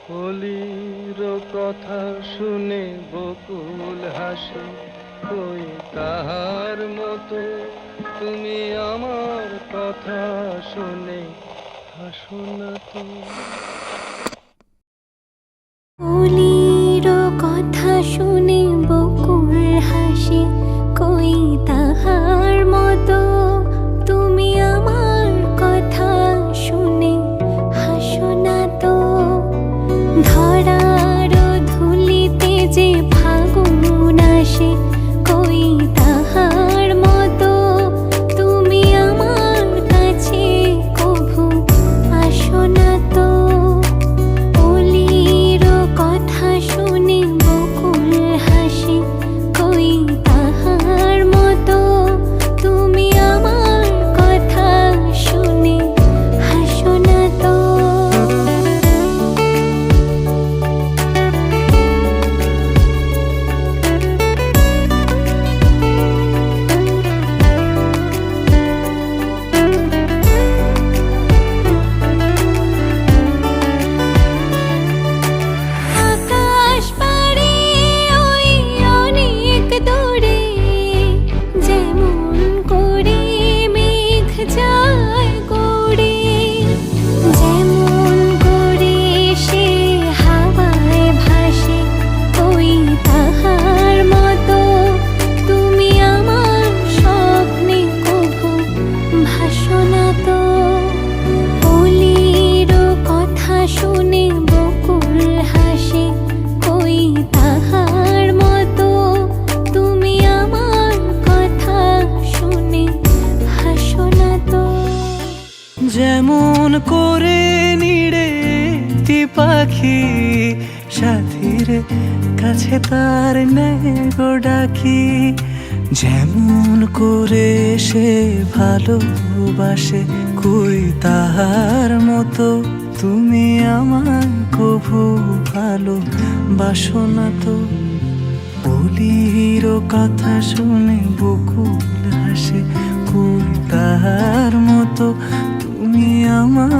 কলির কথা শুনে বকুল হাসে, কই তাহার মতো তুমি আমার কথা শুনে হাসো না তো। কলির কথা শুনে বকুল হাসে, কই তাহার মতো তুমি আমার কথা শুনে হাসো না তো। ধরার ধুলিতে যে ফাগুন আসে, কই তাহার মতো তুমি আমার কাছে কভু আসো না তো। কলির কথা শুনে বকুল হাসে, কই তাহার মতো তুমি আমার কথা শুনে হাসো না তো। আকাশ পাড়ে ওই অনেক দূরে, যেমন করে মেঘ যায় গড়ে, যেমন করে সে হাওয়ায় ভাসে, ওই তাহার মতো তুমি আমার স্বপ্নে কভু ভাসো না তো। কলির কথা শুনে বকুল হাসে, কই তাহার মতো তুমি আমার কথা শুনে হাসো না তো। যেমন করে নিড়ে একটি পাখি সাথীর কাছে তার নেগো ডাকি, যেমন করে সে ভালোবাসে, কই তাহার মতো তুমি আমার কভু ভালোবাসো না তো। বলির কথা শুনে বকুল হাসে, কই তাহার মতো তুমি আমার